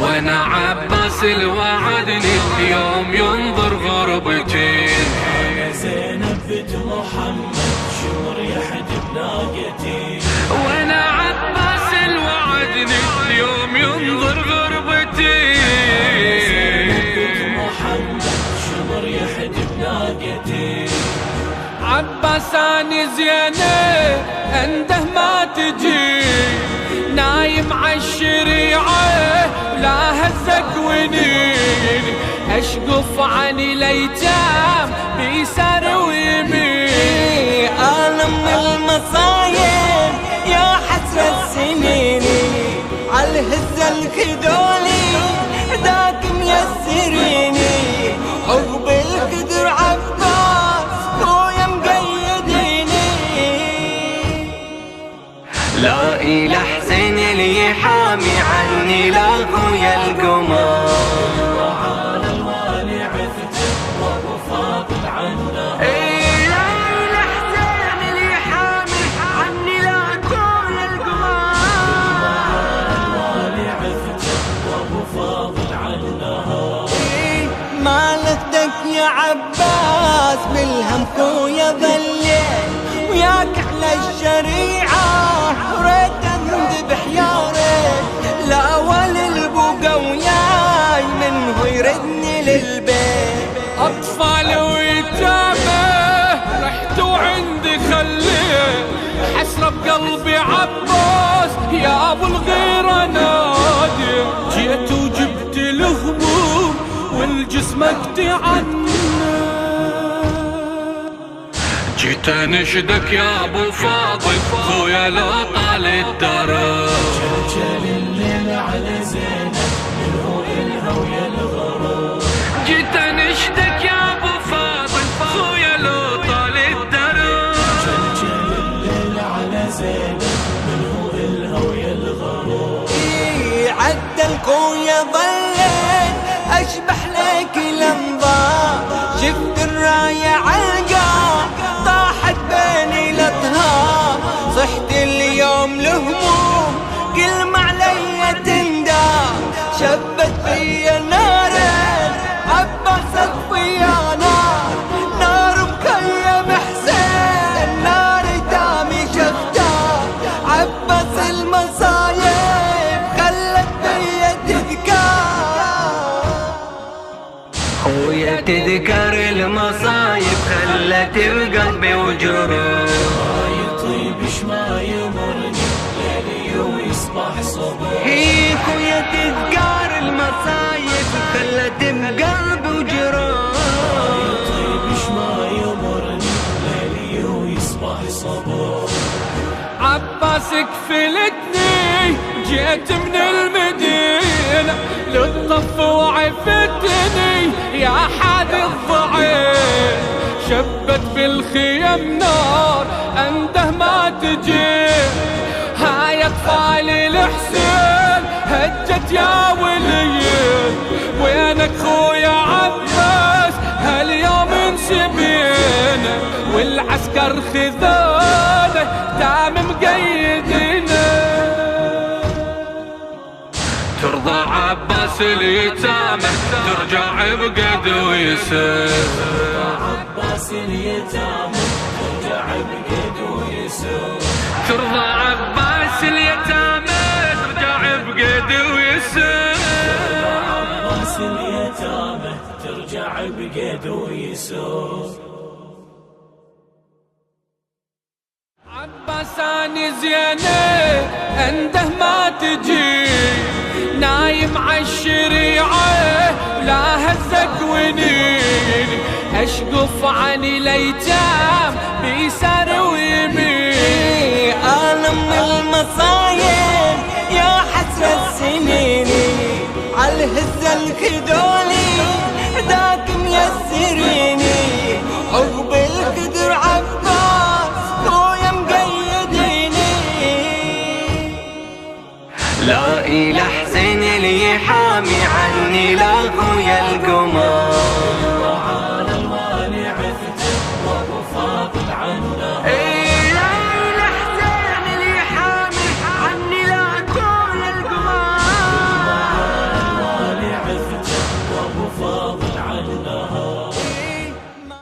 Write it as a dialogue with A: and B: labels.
A: وانا عباس الوعدني يوم ينظر غربتي.
B: انا زينب بنت محمد شمر يحد بناقتي.
A: وانا عباس الوعدني يوم ينظر غربتي.
B: زينب بنت محمد شمر يحد بناقتي.
A: عباس اني زينب انده ما تجي، نايم عالشريعة لا هزك ونين، اشقف عن الايتام بيسار ويمين.
C: انا من المصايب يا حسرة سنيني، عالهزة الخدولي ذاك ميسريني. عقب القدر عباس خويا مقيديني.
D: لا إله حسين اللي حامي عني لا خويا القمر.
B: وعلى الوالي عفت وابو فاضل عنا.
D: لا إله حسين اللي حامي عني لا خويا القمر.
B: وعلى الوالي عفت وابو فاضل عنا.
C: ما لفتك يا عباس بالهم خويا ظليت وياك على الشريعة وريت انذبح يا ريت. لا وللبوقا وياي منه يردني للبيت.
A: اطفال ويتامى رحتوا عندي خليت، حسرة بقلبي عباس يا ابو الغيرة نادي. جيت وجبت الهموم والجسم اقتعنا، جيت انشدك يا ابو فاضل خويا لا طال الدرب.
B: جلجل الليل على زينب منه إلها ويا الغرب.
A: جيت انشدك يا ابو فاضل خويا لا طال الدرب.
B: جلجل الليل على زينب منه إلها ويا الغرب.
C: عدل خويا ظليت اشبح لك الانظار. شفت الراية علقة طاحت بين الأطهار. صحت اليوم لهموم كل ما علي تندار. شبت في نار عباس فيا نار. نار مكيم حسين نار دامي شفتار. عباس المصايب خلت فيا تذكار.
D: خويا تذكر المصايب خلت بقلبي وجروح.
B: يطيب ما يمرني ليلي ويصبح صبح.
D: هي خويا تذكر المصايب خلت بقلبي وجروح.
B: يطيب ما يمرني ليلي ويصبح صبح.
A: عباس كفلتني جيت من المدينة للطف وعفتني يا حاد الضعيف. شبت بالخيم نار انده ما تجي. هاي اطفال الحسين هجت يا ولي. وينك خويا عباس هاليوم انسبين، والعسكر خذانه دام مقيدينه. ترضى عباس اليتامى ترجع بقد ويسر.
B: عباس اليتامى ترجع بقد ويسر.
A: ترضى عباس اليتامى ترجع بقد ويسر.
B: عباس اليتامى ترجع بقد ويسر.
A: عباس اني زينب انده ما تجي، نايم عالشريعة لا هزك ونين. اشقف عن الايتام بيسار ويمين.
C: انا من المصايب يا حسرة سنيني، عالهزة الخدولي ذاك ميسريني. عقب القدر عباس خويا مقيديني.
D: لا إله حسين اللي حامي عني لا خويا القمر.